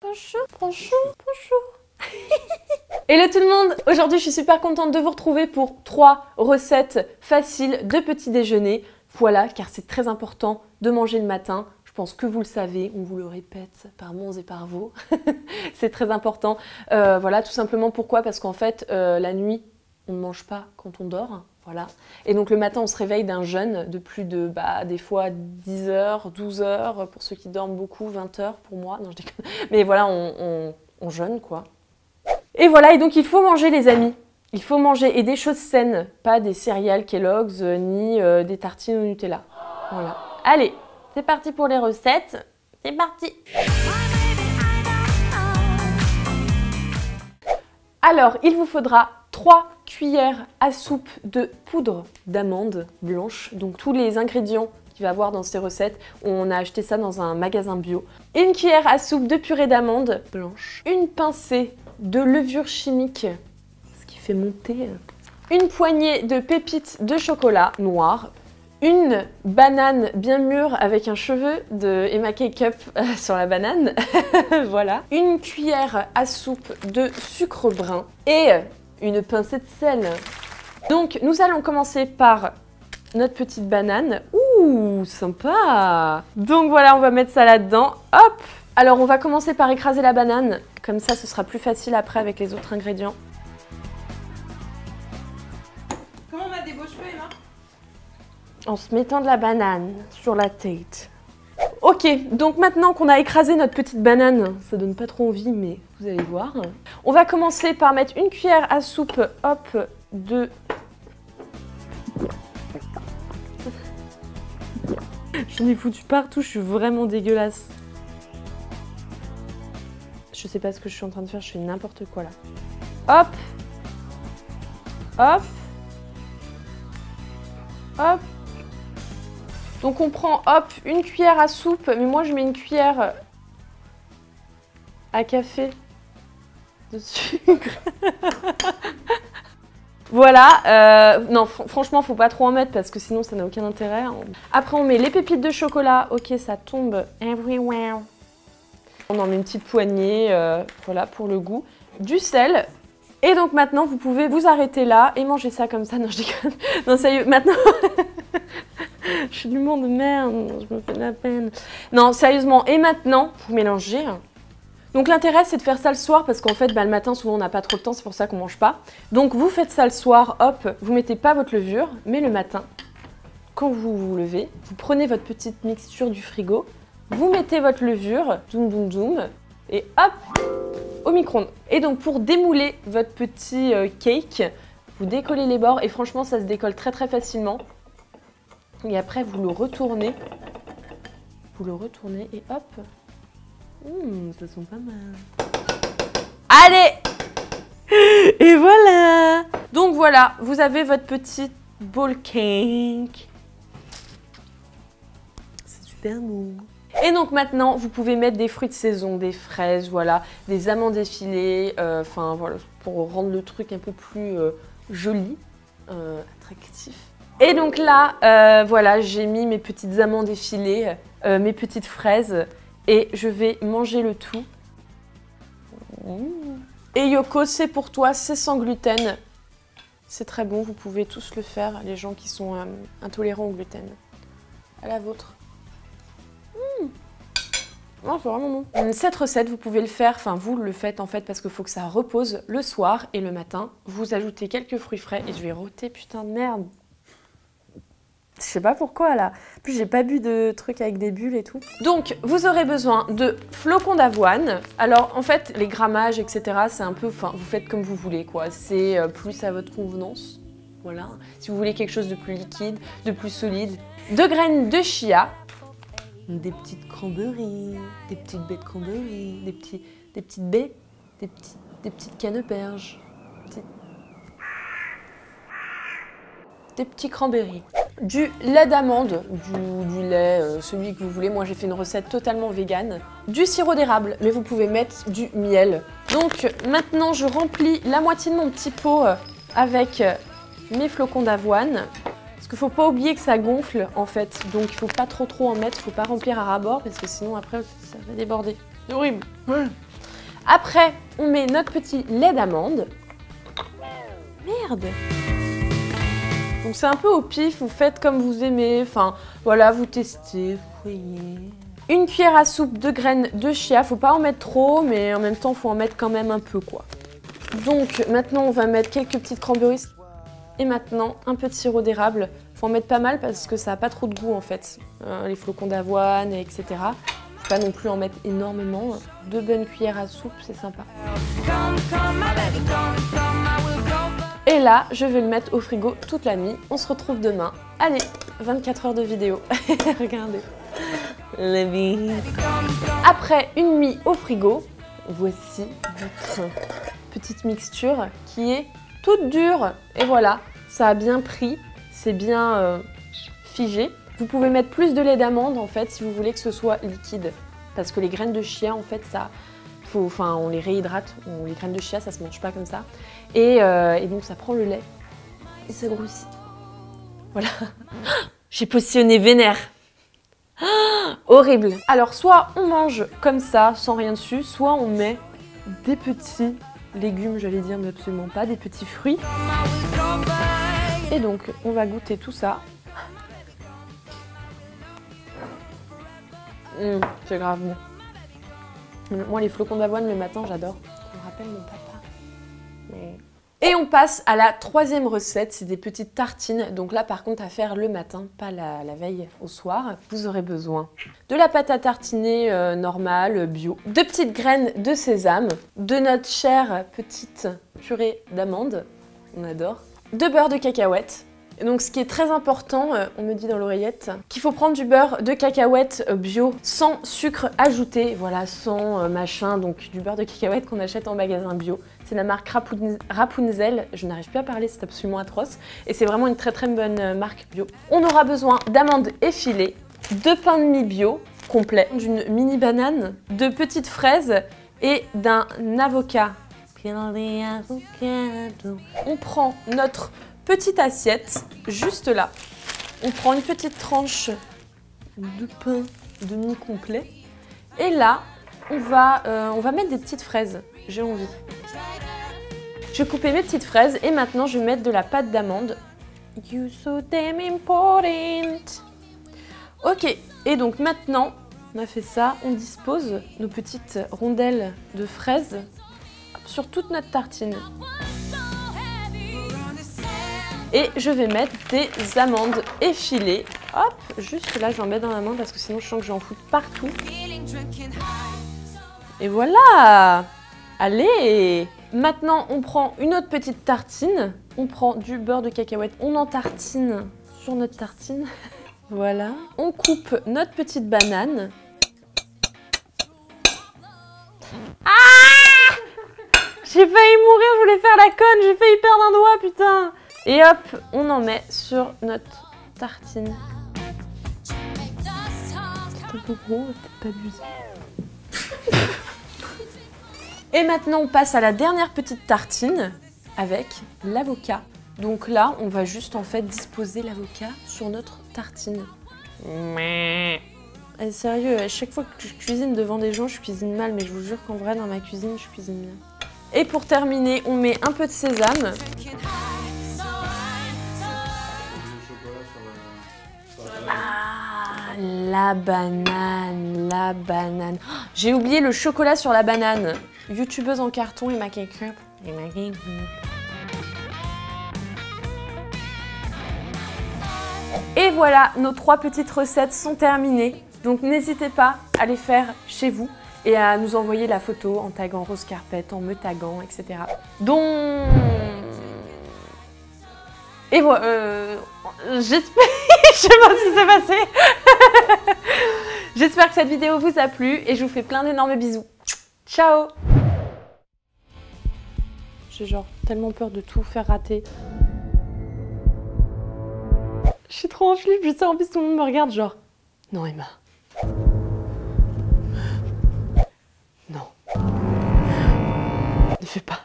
Bonjour, bonjour, bonjour. Hello tout le monde, aujourd'hui je suis super contente de vous retrouver pour 3 recettes faciles de petit déjeuner. Voilà, car c'est très important de manger le matin. Je pense que vous le savez, on vous le répète par mons et par vos. C'est très important. Voilà, tout simplement pourquoi? Parce qu'en fait, la nuit, on ne mange pas quand on dort. Voilà. Et donc le matin, on se réveille d'un jeûne de plus de, des fois 10 heures, 12 heures, pour ceux qui dorment beaucoup, 20 heures pour moi. Non, je déconne. Mais voilà, on jeûne, quoi. Et voilà, et donc il faut manger, les amis. Il faut manger, et des choses saines, pas des céréales Kellogg's, ni des tartines au Nutella. Voilà. Allez, c'est parti pour les recettes. C'est parti! Alors, il vous faudra 3 cuillères à soupe de poudre d'amande blanche. Donc tous les ingrédients qu'il va y avoir dans ces recettes, on a acheté ça dans un magasin bio. Une cuillère à soupe de purée d'amande blanche. Une pincée de levure chimique, ce qui fait monter. Une poignée de pépites de chocolat noir. Une banane bien mûre avec un cheveu de Emma Cake-Up sur la banane. Voilà. Une cuillère à soupe de sucre brun et une pincée de sel. Donc nous allons commencer par notre petite banane. Ouh, sympa! Donc voilà, on va mettre ça là-dedans. Hop! Alors on va commencer par écraser la banane. Comme ça, ce sera plus facile après avec les autres ingrédients. Comment on a des beaux cheveux, Emma? En se mettant de la banane sur la tête. Ok, donc maintenant qu'on a écrasé notre petite banane, ça donne pas trop envie, mais vous allez voir. On va commencer par mettre une cuillère à soupe, hop, de... J'en ai foutu partout, je suis vraiment dégueulasse. Je sais pas ce que je suis en train de faire, je fais n'importe quoi là. Hop, hop, hop. Donc on prend, hop, une cuillère à soupe, mais moi je mets une cuillère à café de sucre. Voilà, non franchement faut pas trop en mettre parce que sinon ça n'a aucun intérêt. Après on met les pépites de chocolat, ok ça tombe everywhere. On en met une petite poignée, voilà pour le goût. Du sel. Et donc maintenant vous pouvez vous arrêter là et manger ça comme ça, non je déconne. Non sérieux, maintenant... Je suis du monde de merde, je me fais de la peine. Non, sérieusement, et maintenant, vous mélangez. Donc l'intérêt, c'est de faire ça le soir, parce qu'en fait, le matin, souvent, on n'a pas trop de temps, c'est pour ça qu'on mange pas. Donc vous faites ça le soir, hop, vous mettez pas votre levure, mais le matin, quand vous vous levez, vous prenez votre petite mixture du frigo, vous mettez votre levure, zoom, zoom, zoom, et hop, au micro-ondes. Et donc pour démouler votre petit cake, vous décollez les bords, et franchement, ça se décolle très très facilement. Et après, vous le retournez et hop. Ça sent pas mal. Allez! Et voilà! Donc voilà, vous avez votre petit bowl cake. C'est super bon. Et donc maintenant, vous pouvez mettre des fruits de saison, des fraises, voilà, des amandes effilées, enfin voilà, pour rendre le truc un peu plus joli, attractif. Et donc là, voilà, j'ai mis mes petites amandes effilées, mes petites fraises, et je vais manger le tout. Et Yoko, c'est pour toi, c'est sans gluten. C'est très bon, vous pouvez tous le faire, les gens qui sont intolérants au gluten. À la vôtre. Oh, c'est vraiment bon. Cette recette, vous pouvez le faire, enfin vous le faites en fait parce qu'il faut que ça repose le soir et le matin. Vous ajoutez quelques fruits frais et je vais rôter, putain de merde. Je sais pas pourquoi là. En plus j'ai pas bu de trucs avec des bulles et tout. Donc vous aurez besoin de flocons d'avoine. Alors en fait les grammages etc c'est un peu, enfin vous faites comme vous voulez quoi. C'est plus à votre convenance. Voilà. Si vous voulez quelque chose de plus liquide, de plus solide. 2 graines de chia. Des petites cranberries. Des petites baies de cranberries. Des petites baies. Des petites canneberges. Des petits cranberries. Du lait d'amande, du lait, celui que vous voulez. Moi, j'ai fait une recette totalement végane. Du sirop d'érable, mais vous pouvez mettre du miel. Donc, maintenant, je remplis la moitié de mon petit pot avec mes flocons d'avoine. Parce qu'il ne faut pas oublier que ça gonfle, en fait. Donc, il ne faut pas trop en mettre. Il ne faut pas remplir à ras-bord, parce que sinon, après, ça va déborder. C'est horrible. Après, on met notre petit lait d'amande. Merde! Donc c'est un peu au pif, vous faites comme vous aimez, enfin voilà, vous testez, vous voyez. Une cuillère à soupe de graines de chia, faut pas en mettre trop, mais en même temps faut en mettre quand même un peu quoi. Donc maintenant on va mettre quelques petites cranberries et maintenant un peu de sirop d'érable. Faut en mettre pas mal parce que ça a pas trop de goût en fait, les flocons d'avoine, etc. Faut pas non plus en mettre énormément. 2 bonnes cuillères à soupe, c'est sympa. Et là, je vais le mettre au frigo toute la nuit. On se retrouve demain. Allez, 24 heures de vidéo. Regardez. La vie. Après une nuit au frigo, voici votre petite mixture qui est toute dure. Et voilà, ça a bien pris. C'est bien figé. Vous pouvez mettre plus de lait d'amande en fait si vous voulez que ce soit liquide. Parce que les graines de chia, en fait, ça... on les réhydrate, les graines de chia ça se mange pas comme ça et donc ça prend le lait et ça grossit. Voilà. J'ai positionné vénère. Horrible. Alors soit on mange comme ça sans rien dessus, soit on met des petits légumes, j'allais dire mais absolument pas, des petits fruits. Et donc on va goûter tout ça. C'est grave bon. Moi, les flocons d'avoine le matin, j'adore. Ça me rappelle mon papa. Mais... Et on passe à la 3e recette, c'est des petites tartines. Donc là, par contre, à faire le matin, pas la veille au soir. Vous aurez besoin de la pâte à tartiner normale, bio, 2 petites graines de sésame, de notre chère petite purée d'amandes, on adore, de beurre de cacahuète. Et donc ce qui est très important, on me dit dans l'oreillette, qu'il faut prendre du beurre de cacahuète bio, sans sucre ajouté, voilà, sans machin, donc du beurre de cacahuète qu'on achète en magasin bio. C'est la marque Rapunzel, je n'arrive plus à parler, c'est absolument atroce. Et c'est vraiment une très très bonne marque bio. On aura besoin d'amandes effilées, de pain de mie bio complet, d'une mini banane, de petites fraises et d'un avocat. On prend notre petite assiette, juste là. On prend une petite tranche de pain de mie complet. Et là, on va mettre des petites fraises. J'ai envie. Je vais couper mes petites fraises et maintenant je vais mettre de la pâte d'amande. You so damn important. Ok, et donc maintenant, on a fait ça. On dispose nos petites rondelles de fraises sur toute notre tartine. Et je vais mettre des amandes effilées. Hop, juste là, je vais en mettre dans la main parce que sinon je sens que j'en fous partout. Et voilà! Allez! Maintenant, on prend une autre petite tartine. On prend du beurre de cacahuète. On en tartine sur notre tartine. Voilà. On coupe notre petite banane. Ah! J'ai failli mourir, je voulais faire la conne. J'ai failli perdre un doigt, putain! Et hop, on en met sur notre tartine. C'est un peu gros, peut-être pas abusé. Et maintenant, on passe à la dernière petite tartine avec l'avocat. Donc là, on va juste en fait disposer l'avocat sur notre tartine. Et sérieux, à chaque fois que je cuisine devant des gens, je cuisine mal, mais je vous jure qu'en vrai, dans ma cuisine, je cuisine bien. Et pour terminer, on met un peu de sésame. Ah, la banane, la banane. Oh, j'ai oublié le chocolat sur la banane. Youtubeuse en carton et ma cake. Et voilà, nos 3 petites recettes sont terminées. Donc n'hésitez pas à les faire chez vous et à nous envoyer la photo en taguant Rose Carpet, en me taguant, etc. Donc... Et voilà, j'espère... Je sais pas ce qui s'est passé. J'espère que cette vidéo vous a plu et je vous fais plein d'énormes bisous. Ciao! J'ai genre tellement peur de tout faire rater. Je suis trop en flip, je sais en plus tout le monde me regarde genre... Non Emma. Non. Ne fais pas.